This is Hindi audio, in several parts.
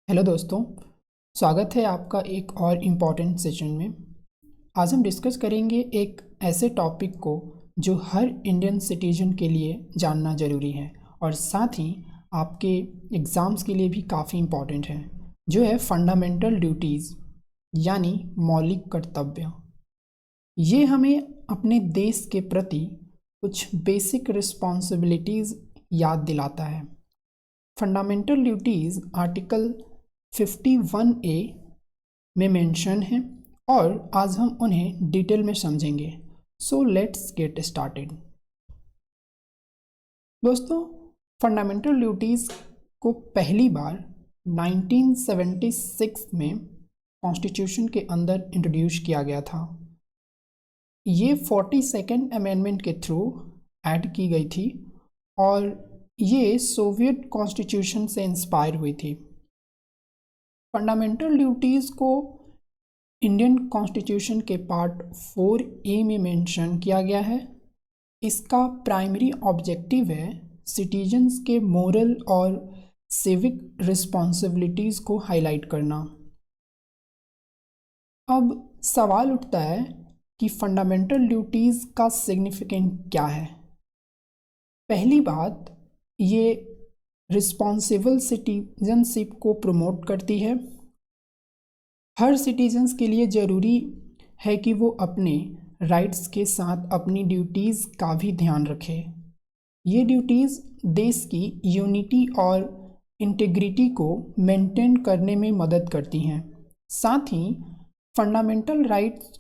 हेलो दोस्तों, स्वागत है आपका एक और इम्पॉर्टेंट सेशन में। आज हम डिस्कस करेंगे एक ऐसे टॉपिक को जो हर इंडियन सिटीजन के लिए जानना ज़रूरी है और साथ ही आपके एग्ज़ाम्स के लिए भी काफ़ी इम्पॉर्टेंट है, जो है फंडामेंटल ड्यूटीज़ यानी मौलिक कर्तव्य। ये हमें अपने देश के प्रति कुछ बेसिक रिस्पॉन्सिबिलिटीज़ याद दिलाता है। फंडामेंटल ड्यूटीज़ आर्टिकल 51A में मेंशन है और आज हम उन्हें डिटेल में समझेंगे। So let's get started. दोस्तों, फंडामेंटल ड्यूटीज़ को पहली बार 1976 में कॉन्स्टिट्यूशन के अंदर इंट्रोड्यूस किया गया था। ये 42nd अमेंडमेंट के थ्रू ऐड की गई थी और ये सोवियत कॉन्स्टिट्यूशन से इंस्पायर हुई थी। फंडामेंटल ड्यूटीज़ को इंडियन कॉन्स्टिट्यूशन के पार्ट 4A में मेंशन किया गया है। इसका प्राइमरी ऑब्जेक्टिव है सिटीजन्स के मोरल और सिविक रिस्पॉन्सिबिलिटीज़ को हाईलाइट करना। अब सवाल उठता है कि फंडामेंटल ड्यूटीज़ का सिग्निफिकेंट क्या है। पहली बात, ये रिस्पॉन्सिबल सिटीजनशिप को प्रमोट करती है। हर सिटीजन्स के लिए ज़रूरी है कि वो अपने राइट्स के साथ अपनी ड्यूटीज़ का भी ध्यान रखे। ये ड्यूटीज़ देश की यूनिटी और इंटीग्रिटी को मेंटेन करने में मदद करती हैं, साथ ही फंडामेंटल राइट्स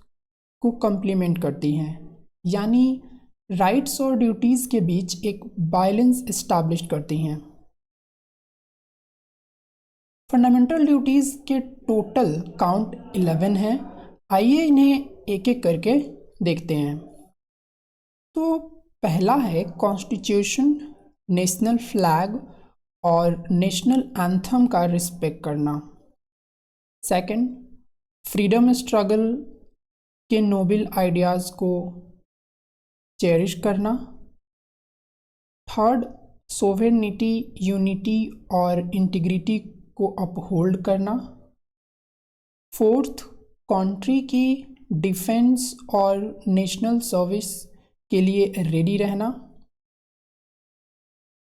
को कम्प्लीमेंट करती हैं, यानी राइट्स और ड्यूटीज़ के बीच एक बैलेंस इस्टेब्लिश करती हैं। फंडामेंटल ड्यूटीज़ के टोटल काउंट 11 हैं। आइए इन्हें एक एक करके देखते हैं। तो पहला है कॉन्स्टिट्यूशन, नेशनल फ्लैग और नेशनल एंथम का रिस्पेक्ट करना। सेकंड, फ्रीडम स्ट्रगल के नोबल आइडियाज़ को चेरिश करना। थर्ड, सोवेरेनिटी, यूनिटी और इंटीग्रिटी को अपहोल्ड करना। फोर्थ, कंट्री की डिफेंस और नेशनल सर्विस के लिए रेडी रहना।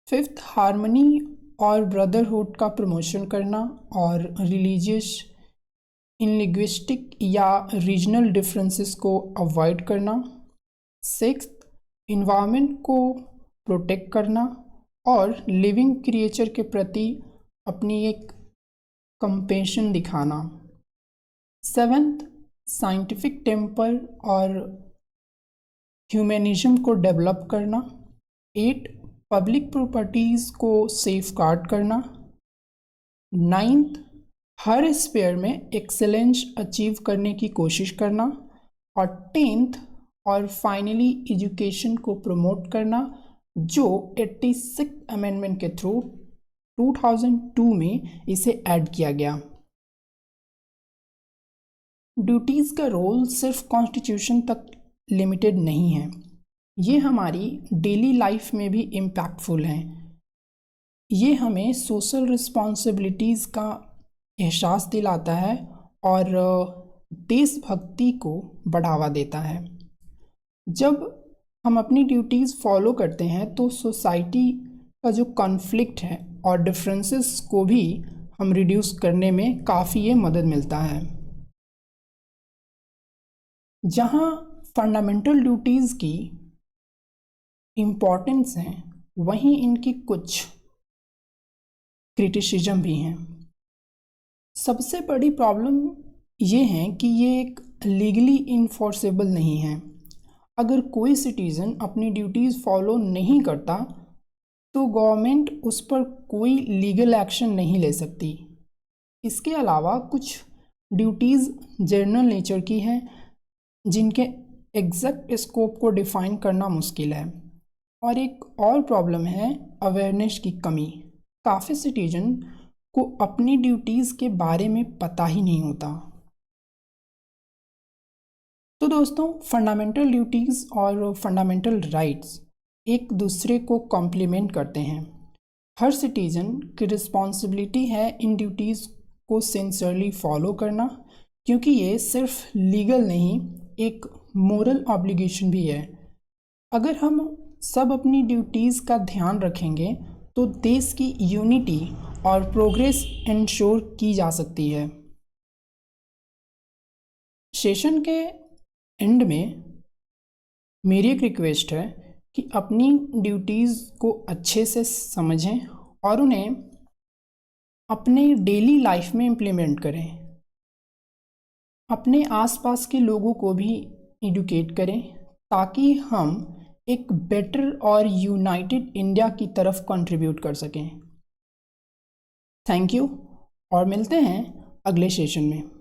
फिफ्थ, हार्मनी और ब्रदरहुड का प्रमोशन करना और रिलीजियस, लिंग्विस्टिक या रीजनल डिफरेंसेस को अवॉइड करना। सिक्स्थ, इन्वायरमेंट को प्रोटेक्ट करना और लिविंग क्रिएचर के प्रति अपनी एक कंपेशन दिखाना। सेवेंथ, साइंटिफिक टेम्पर और ह्यूमनिज्म को डेवलप करना। एट, पब्लिक प्रॉपर्टीज़ को सेफगार्ड करना। नाइन्थ, हर स्फीयर में एक्सेलेंस अचीव करने की कोशिश करना। और टेंथ और फाइनली एजुकेशन को प्रमोट करना, जो 86 अमेंडमेंट के थ्रू 2002 में इसे ऐड किया गया। ड्यूटीज़ का रोल सिर्फ कॉन्स्टिट्यूशन तक लिमिटेड नहीं है, ये हमारी डेली लाइफ में भी इम्पैक्टफुल हैं। ये हमें सोशल रिस्पॉन्सिबिलिटीज़ का एहसास दिलाता है और देशभक्ति को बढ़ावा देता है। जब हम अपनी ड्यूटीज़ फॉलो करते हैं तो सोसाइटी का जो कॉन्फ्लिक्ट है और डिफरेंसेस को भी हम रिड्यूस करने में काफ़ी ये मदद मिलता है। जहाँ फंडामेंटल ड्यूटीज़ की इम्पॉर्टेंस है, वहीं इनकी कुछ क्रिटिसिज्म भी हैं। सबसे बड़ी प्रॉब्लम ये है कि ये एक लीगली इन्फोर्सेबल नहीं है। अगर कोई सिटीज़न अपनी ड्यूटीज़ फॉलो नहीं करता तो गवर्नमेंट उस पर कोई लीगल एक्शन नहीं ले सकती। इसके अलावा कुछ ड्यूटीज़ जनरल नेचर की हैं, जिनके एग्जैक्ट स्कोप को डिफ़ाइन करना मुश्किल है। और एक और प्रॉब्लम है अवेयरनेस की कमी। काफ़ी सिटीजन को अपनी ड्यूटीज़ के बारे में पता ही नहीं होता। तो दोस्तों, फंडामेंटल ड्यूटीज़ और फंडामेंटल राइट्स एक दूसरे को कॉम्प्लीमेंट करते हैं। हर सिटीजन की रिस्पॉन्सिबिलिटी है इन ड्यूटीज़ को सिंसियरली फॉलो करना, क्योंकि ये सिर्फ लीगल नहीं, एक मोरल ऑब्लिगेशन भी है। अगर हम सब अपनी ड्यूटीज़ का ध्यान रखेंगे तो देश की यूनिटी और प्रोग्रेस इंश्योर की जा सकती है। सेशन के एंड में मेरी एक रिक्वेस्ट है कि अपनी ड्यूटीज़ को अच्छे से समझें और उन्हें अपने डेली लाइफ में इम्प्लीमेंट करें। अपने आसपास के लोगों को भी एडुकेट करें ताकि हम एक बेटर और यूनाइटेड इंडिया की तरफ कंट्रीब्यूट कर सकें। थैंक यू और मिलते हैं अगले सेशन में।